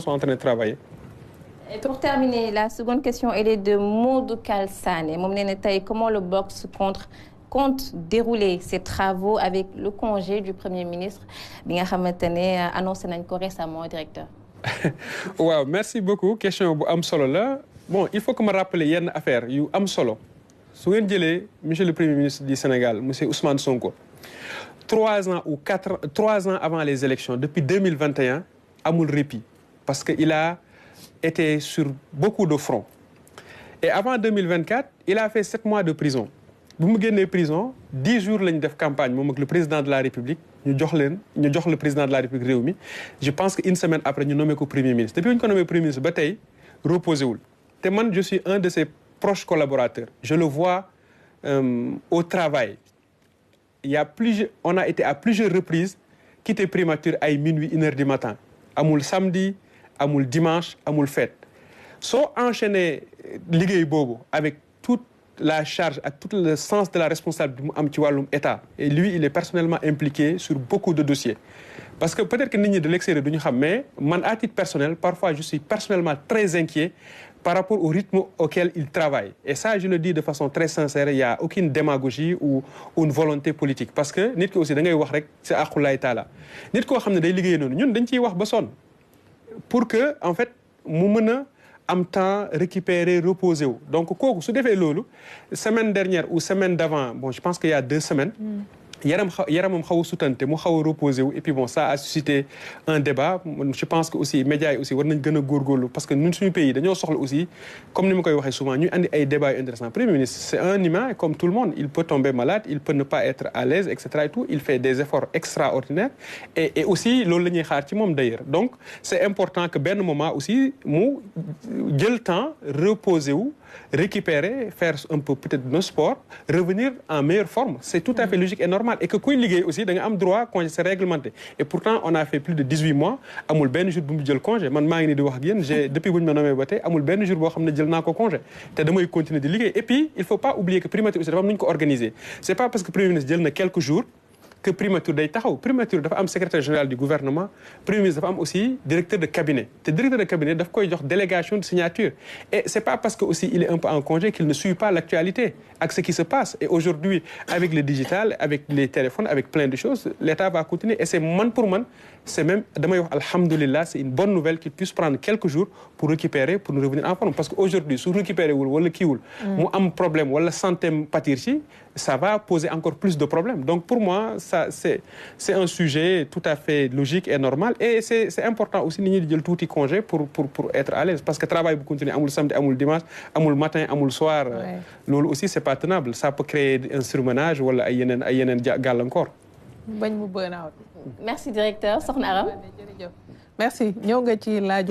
sont en train de travailler. Et pour terminer, la seconde question, elle est de Modou Kalsane. Comment le box compte dérouler ses travaux avec le congé du Premier ministre Bien annoncé récemment, directeur. Wow, merci beaucoup. Question bu am solo là. Bon, il faut que me rappeler yenn affaire yu am solo. Su ngeen jëlee monsieur le Premier ministre du Sénégal, monsieur Ousmane Sonko, 3 ans avant les élections, depuis 2021, amul répit, parce qu'il a été sur beaucoup de fronts. Et avant 2024, il a fait 7 mois de prison. Bu mu génnee prison 10 jours lañ def campagne moom ak le président de la République ñu jox le président de la République réew mi. Je pense qu'une semaine après ñu nommé ko Premier ministre. Depuis ñu ko nommé Premier ministre ba tey reposé wul. Te man je suis un de ses proches collaborateurs. Je le vois au travail. On a été à plusieurs reprises quitté primature ay minuit 1h du matin. Amul samedi, amul dimanche, amul fête. Soo enchaîné liggéey boobu avec toute la charge, avec tout le sens de la responsabilité mu am ci wàllum état. Et lui, il est personnellement impliqué sur beaucoup de dossiers. Parce que peut-être que nit ñi de l'extérieur duñu xam, mais man à titre personnel, parfois je suis personnellement très inquiet par rapport au rythme auquel il travaille. Et ça, je le dis de façon très sincère, il n'y a aucune démagogie ou une volonté politique. Parce que nit ki aussi da ngay wax rek c'est aqulaay taala. Nit koo xam ne day liggéey noonu ñun dañ ciy wax ba sonn pour que en fait mu mën a am temps récupérer reposer wu. Donc kooku su defee loolu semaine dernière ou semaine d'avant, bon je pense qu'il y a 2 semaines, yaramam xaw a sutante mu xaw a reposé wu. Et puis bon, ça a suscité un débat. Je pense que aussi médias yi aussi war nañ gën a góorgóorlu parce que ñun suñu pays dañoo soxla aussi, comme ni ma koy waxee souvent, ñu andi ay débats yu intéressants. Premier ministre, c'est un humain comme tout le monde. Il peut tomber malade, il peut ne pas être à l'aise, etc. et tout. Il fait des efforts extraordinaires. Et aussi loolu la ñuy xaar ci moom d'ailleurs. Donc c'est important que benn moment aussi mu jël temps reposer wu, récupérer, faire un peu peut-être de sport, revenir en meilleure forme. C'est tout à fait logique et normal. Et que kuy liggéey aussi da nga am droit congé, c'est réglementé. Et pourtant on a fait plus de 18 mois amul benn jour bu mu jël congé. Man maa ngi nii di wax ak yéen, depuis bu ñu ma nommé ba tey amul benn jour boo xam ne jël naa ko congé te damay continuer di liggéey. Et puis il faut pas oublier que primature aussi dafa am nu ñu ko organiser. C'est pas parce que Premier ministre jël na quelques jours que primature day taxaw. Primature dafa am secrétaire général du gouvernement, Premier ministre dafa am aussi directeur de cabinet. Te directeur de cabinet daf koy jox délégation de signature. Et c'est pas parce que aussi il est un peu en congé qu'il ne suit pas l'actualité avec ce qui se passe. Et aujourd'hui, avec le digital, avec les téléphones, avec plein de choses, l'État va continuer. Et c'est man pour man, c'est même, damay wax alhamdoulilah, c'est une bonne nouvelle qu'il puisse prendre quelques jours pour récupérer, pour nous revenir en forme. Parce qu'aujourd'hui, su récupérer wul wala kiiwul, mu am problème wala santé pâtir ci, ça va poser encore plus de problèmes. Donc pour moi, ça c'est un sujet tout à fait logique et normal. Et c'est important aussi nit ñi di jël tuuti congé pour être à l'aise. Parce que travail bu continuer amul samedi, amul dimanche, amul matin, amul soir. Loolu aussi c'est pas tenable. Ça peut créer un surmenage wala ay yeneen gàllankoor. bañ mu burn out. Merci directeur Sokhna Aram. Merci ñëw nga ci laaj